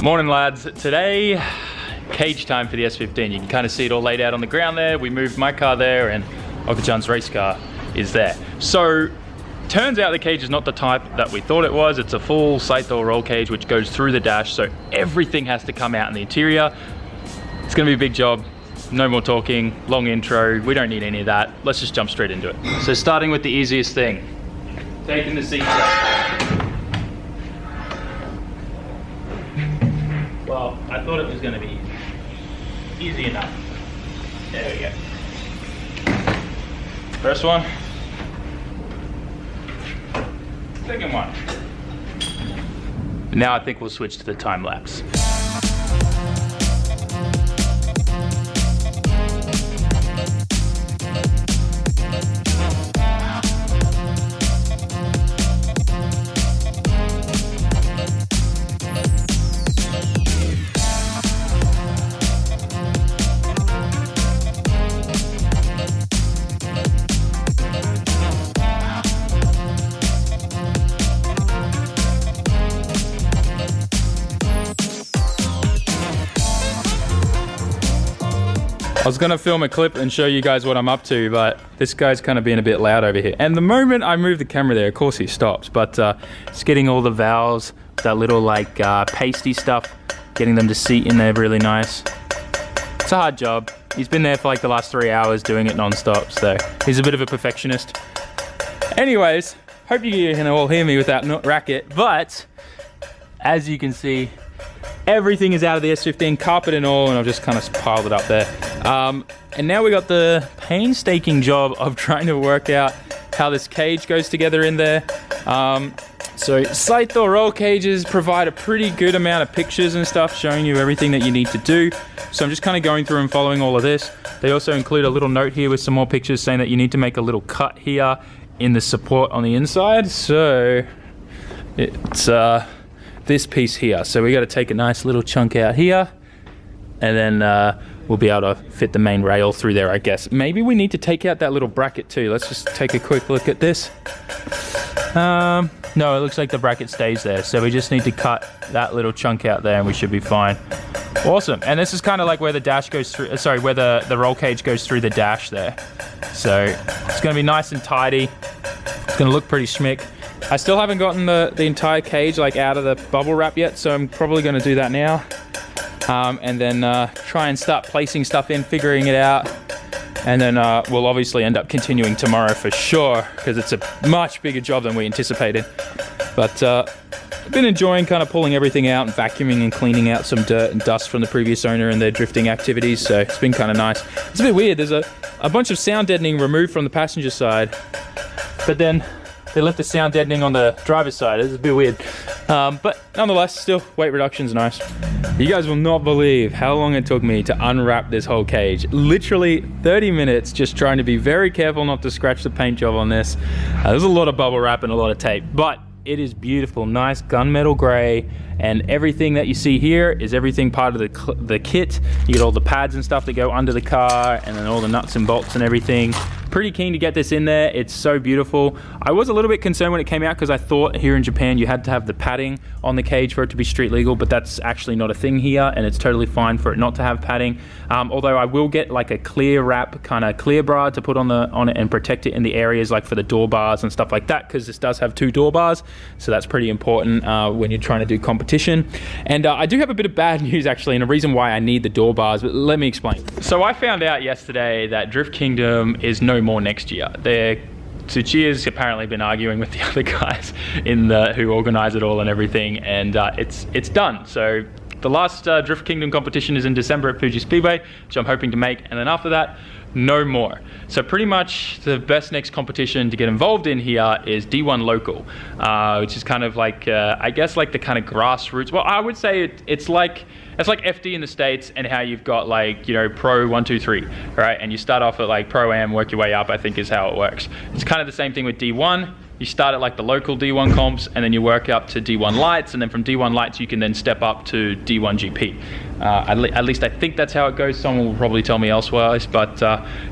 Morning lads, today cage time for the S15. You can kind of see it all laid out on the ground there. We moved my car there and Oka-chan's race car is there. So turns out the cage is not the type that we thought it was. It's a full Saito roll cage which goes through the dash, so everything has to come out in the interior. It's gonna be a big job. No more talking, long intro, we don't need any of that. Let's just jump straight into it. So starting with the easiest thing, taking the seats out. Well, I thought it was gonna be easy enough. There we go. First one. Second one. Now I think we'll switch to the time lapse. I was gonna film a clip and show you guys what I'm up to, but this guy's kind of being a bit loud over here. And the moment I move the camera there, of course he stops, but it's getting all the valves, that little like pasty stuff, getting them to seat in there really nice. It's a hard job. He's been there for like the last 3 hours doing it non-stop, so he's a bit of a perfectionist. Anyways, hope you can all hear me without racket, but as you can see, everything is out of the S15, carpet and all, and I've just kind of piled it up there. And now we got the painstaking job of trying to work out how this cage goes together in there. So Saito roll cages provide a pretty good amount of pictures and stuff showing you everything that you need to do. So I'm just kind of going through and following all of this. They also include a little note here with some more pictures saying that you need to make a little cut here in the support on the inside. So it's this piece here. So we got to take a nice little chunk out here, and then we'll be able to fit the main rail through there, I guess. Maybe we need to take out that little bracket too. Let's just take a quick look at this. No, it looks like the bracket stays there. So we just need to cut that little chunk out there and we should be fine. Awesome. And this is kind of like where the dash goes through, sorry, where the roll cage goes through the dash there. So it's going to be nice and tidy. It's going to look pretty schmick. I still haven't gotten the entire cage like out of the bubble wrap yet, so I'm probably going to do that now. And then try and start placing stuff in, figuring it out. And then we'll obviously end up continuing tomorrow for sure, because it's a much bigger job than we anticipated. But I've been enjoying kind of pulling everything out and vacuuming and cleaning out some dirt and dust from the previous owner and their drifting activities, so it's been kind of nice. It's a bit weird, there's a bunch of sound deadening removed from the passenger side, but then they left the sound deadening on the driver's side. It's a bit weird. But nonetheless, still, weight reduction's nice. You guys will not believe how long it took me to unwrap this whole cage. Literally 30 minutes just trying to be very careful not to scratch the paint job on this. There's a lot of bubble wrap and a lot of tape, but it is beautiful, nice gunmetal gray, and everything that you see here is everything part of the kit. You get all the pads and stuff that go under the car, and then all the nuts and bolts and everything. Pretty keen to get this in there. It's so beautiful. I was a little bit concerned when it came out because I thought here in Japan you had to have the padding on the cage for it to be street legal, but that's actually not a thing here, and it's totally fine for it not to have padding. Although I will get like a clear wrap, kind of clear bra to put on it and protect it in the areas like for the door bars and stuff like that, because this does have 2 door bars, so that's pretty important when you're trying to do competition. And I do have a bit of bad news actually, and a reason why I need the door bars, but let me explain. So I found out yesterday that Drift Kingdom is no more next year. Tsuchiya's apparently been arguing with the other guys who organize it all and everything, and it's done. So the last Drift Kingdom competition is in December at Fuji Speedway, which I'm hoping to make, and then after that, no more. So pretty much the best next competition to get involved in here is D1 Local, which is kind of like, I guess like the kind of grassroots, well, I would say it's like FD in the States, and how you've got like, you know, Pro 1, 2, 3, right? And you start off at like Pro-Am, work your way up, I think is how it works. It's kind of the same thing with D1. you start at like the local D1 comps, and then you work up to D1 lights, and then from D1 lights you can then step up to D1 GP. At least I think that's how it goes. Someone will probably tell me elsewise, but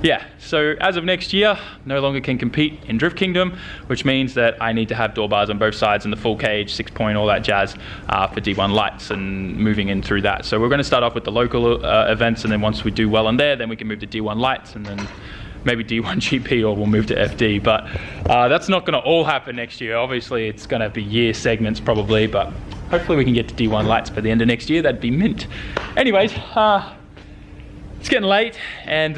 yeah. So as of next year, no longer can compete in Drift Kingdom, which means that I need to have door bars on both sides and the full cage, 6-point, all that jazz for D1 lights and moving in through that. So we're going to start off with the local events, and then once we do well in there, then we can move to D1 lights, and then maybe D1 GP, or we'll move to FD. But that's not going to all happen next year. Obviously, it's going to be year segments probably, but hopefully we can get to D1 lights by the end of next year. That'd be mint. Anyways, it's getting late, and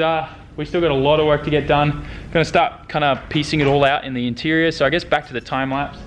we still got a lot of work to get done. I'm going to start kind of piecing it all out in the interior. So I guess back to the time lapse.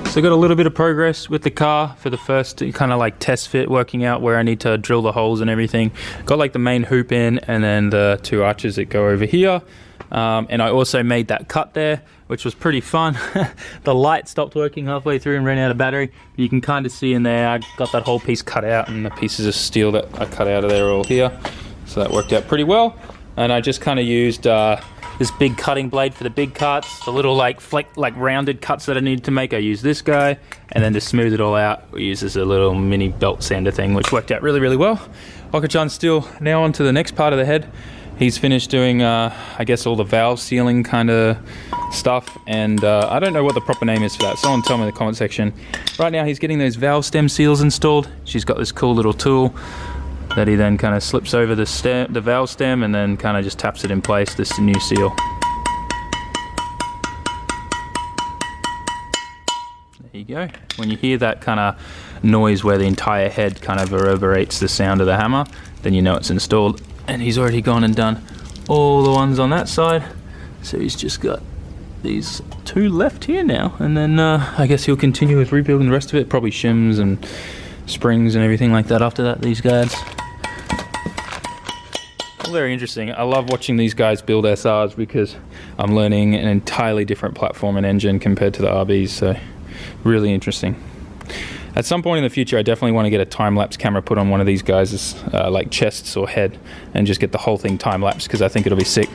So I got a little bit of progress with the car for the first kind of like test fit, working out where I need to drill the holes and everything. Got like the main hoop in, and then the 2 arches that go over here. And I also made that cut there, which was pretty fun. The light stopped working halfway through and ran out of battery. You can kind of see in there, I got that whole piece cut out, and the pieces of steel that I cut out of there are all here. So that worked out pretty well. And I just kind of used this big cutting blade for the big cuts, the little like rounded cuts that I needed to make. I used this guy, and then to smooth it all out, we used this a little mini belt sander thing, which worked out really, really well. Okachan's still now on to the next part of the head. He's finished doing, I guess, all the valve sealing kind of stuff, and I don't know what the proper name is for that. Someone tell me in the comment section. Right now he's getting those valve stem seals installed. She's got this cool little tool that he then kind of slips over the valve stem, and then kind of just taps it in place. This is the new seal. There you go. When you hear that kind of noise where the entire head kind of reverberates the sound of the hammer, then you know it's installed. And he's already gone and done all the ones on that side. So he's just got these 2 left here now. And then I guess he'll continue with rebuilding the rest of it. Probably shims and springs and everything like that after that, these guys. Very interesting. I love watching these guys build SRs because I'm learning an entirely different platform and engine compared to the RBs, so really interesting. At some point in the future, I definitely want to get a time-lapse camera put on one of these guys' like chests or head, and just get the whole thing time-lapse, because I think it'll be sick.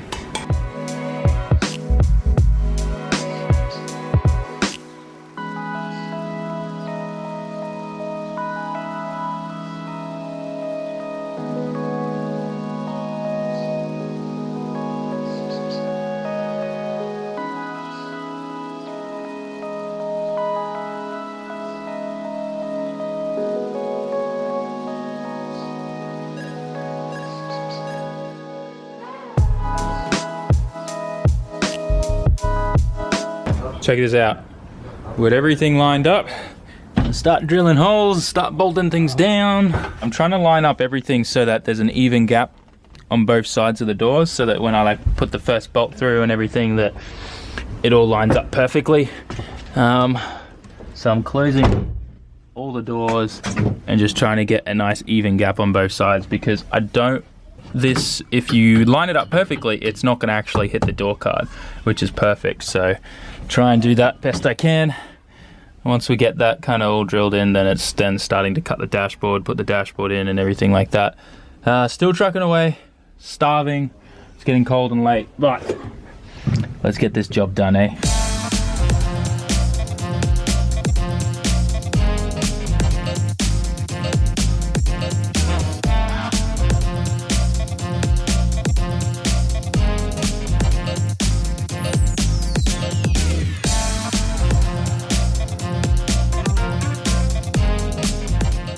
Check this out. With everything lined up, start drilling holes, start bolting things down. I'm trying to line up everything so that there's an even gap on both sides of the doors, so that when I like put the first bolt through and everything, that it all lines up perfectly. So I'm closing all the doors and just trying to get a nice even gap on both sides, because if you line it up perfectly, it's not going to actually hit the door card, which is perfect. So try and do that best I can. Once we get that kind of all drilled in, then it's then starting to cut the dashboard, put the dashboard in and everything like that. Still trucking away, starving, it's getting cold and late, but let's get this job done, eh?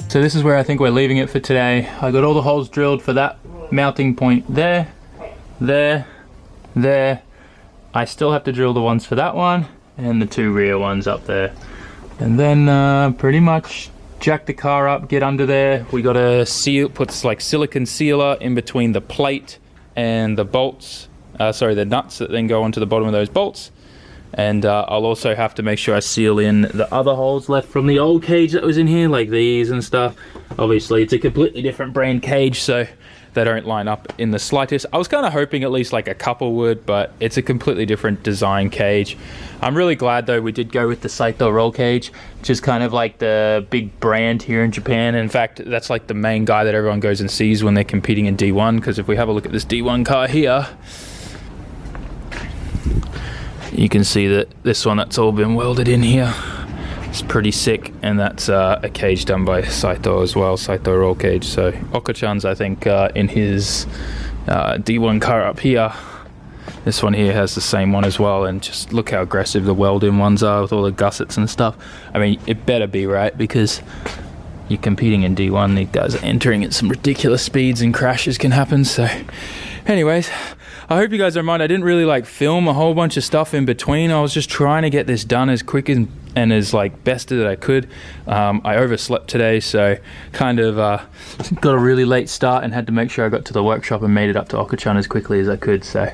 So this is where I think we're leaving it for today. I got all the holes drilled for that mounting point there, there, there. I still have to drill the ones for that one and the 2 rear ones up there. And then pretty much jack the car up, get under there. We got to seal, puts like silicone sealer in between the plate and the bolts, the nuts that then go onto the bottom of those bolts. And I'll also have to make sure I seal in the other holes left from the old cage that was in here, like these and stuff. Obviously it's a completely different brand cage, so they don't line up in the slightest. I was kind of hoping at least like a couple would, but it's a completely different design cage. I'm really glad though we did go with the Saito roll cage, which is kind of like the big brand here in Japan. In fact, that's like the main guy that everyone goes and sees when they're competing in D1, because if we have a look at this D1 car here, you can see that this one, that's all been welded in here. It's pretty sick, and that's a cage done by Saito as well, Saito roll cage. So Oka-chan's, I think, in his D1 car up here, this one here has the same one as well, and just look how aggressive the welding ones are with all the gussets and stuff. I mean, it better be, right? Because you're competing in D1, these guys are entering at some ridiculous speeds and crashes can happen. So anyways, I hope you guys don't mind. I didn't really like film a whole bunch of stuff in between. I was just trying to get this done as quick and as like best that I could. I overslept today, so kind of got a really late start and had to make sure I got to the workshop and made it up to Oka-chan as quickly as I could. So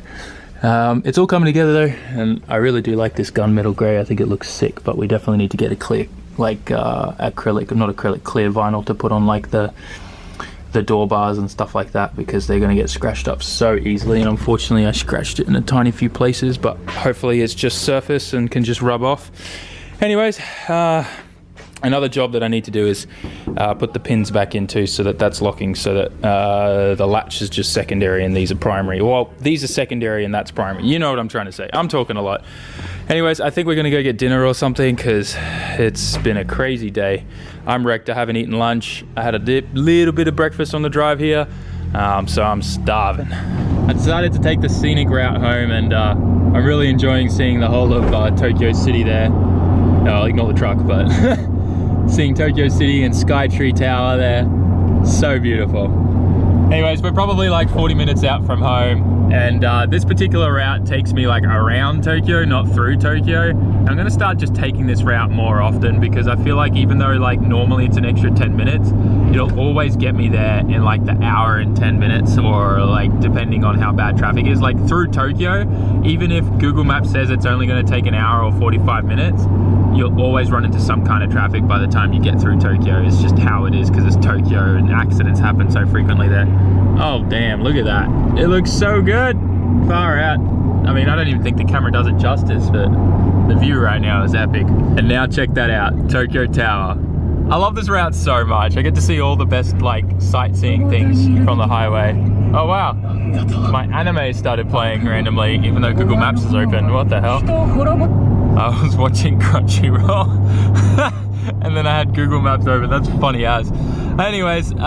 it's all coming together though, and I really do like this gunmetal grey. I think it looks sick, but we definitely need to get a clear, like acrylic, not acrylic, clear vinyl to put on like the door bars and stuff like that, because they're going to get scratched up so easily. And unfortunately I scratched it in a tiny few places, but hopefully it's just surface and can just rub off. Anyways, another job that I need to do is put the pins back into, so that that's locking, so that the latch is just secondary and these are primary. Well, these are secondary and that's primary. You know what I'm trying to say. I'm talking a lot. Anyways, I think we're gonna go get dinner or something, because it's been a crazy day. I'm wrecked. I haven't eaten lunch. I had a little bit of breakfast on the drive here, so I'm starving. I decided to take the scenic route home, and I'm really enjoying seeing the whole of Tokyo City there. I'll ignore the truck, but seeing Tokyo City and Skytree Tower there, so beautiful. Anyways, we're probably like 40 minutes out from home, and this particular route takes me like around Tokyo, not through Tokyo. I'm gonna start just taking this route more often, because I feel like even though like normally it's an extra 10 minutes, it'll always get me there in like the hour and 10 minutes, or like depending on how bad traffic is. Like through Tokyo, even if Google Maps says it's only gonna take an hour or 45 minutes, you'll always run into some kind of traffic by the time you get through Tokyo. It's just how it is, because it's Tokyo and accidents happen so frequently there. Oh damn, look at that. It looks so good. Far out. I mean, I don't even think the camera does it justice, but the view right now is epic. And now check that out, Tokyo Tower. I love this route so much. I get to see all the best like sightseeing things from the highway. Oh wow, my anime started playing randomly, even though Google Maps is open. What the hell? I was watching Crunchyroll and then I had Google Maps open. That's funny as. Anyways, we're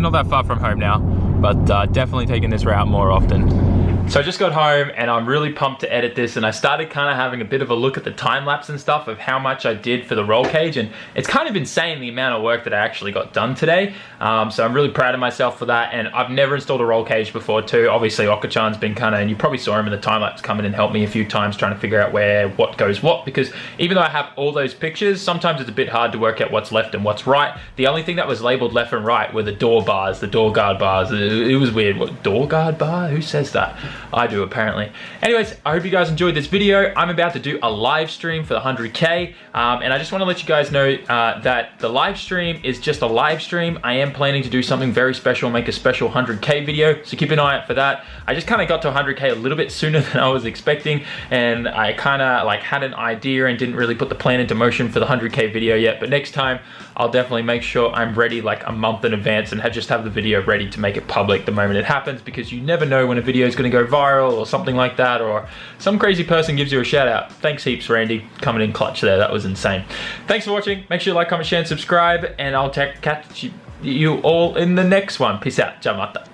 not that far from home now, but definitely taking this route more often. So I just got home and I'm really pumped to edit this, and I started kind of having a bit of a look at the time lapse and stuff of how much I did for the roll cage, and it's kind of insane the amount of work that I actually got done today. So I'm really proud of myself for that, and I've never installed a roll cage before too. Obviously Oka-chan's been kind of, and you probably saw him in the time lapse, come in and help me a few times trying to figure out where what goes what, because even though I have all those pictures, sometimes it's a bit hard to work out what's left and what's right. The only thing that was labeled left and right were the door bars, the door guard bars. It was weird. What, door guard bar? Who says that? I do apparently. Anyways, I hope you guys enjoyed this video. I'm about to do a live stream for the 100K, and I just want to let you guys know that the live stream is just a live stream. I am planning to do something very special, make a special 100K video, so keep an eye out for that. I just kind of got to 100K a little bit sooner than I was expecting, and I kind of like had an idea and didn't really put the plan into motion for the 100K video yet, but next time I'll definitely make sure I'm ready like a month in advance and just have the video ready to make it public the moment it happens, because you never know when a video is going to go viral or something like that, or some crazy person gives you a shout out. Thanks heaps, Randy, coming in clutch there. That was insane. Thanks for watching. Make sure you like, comment, share, and subscribe, and I'll catch you all in the next one. Peace out. Ciao, mata.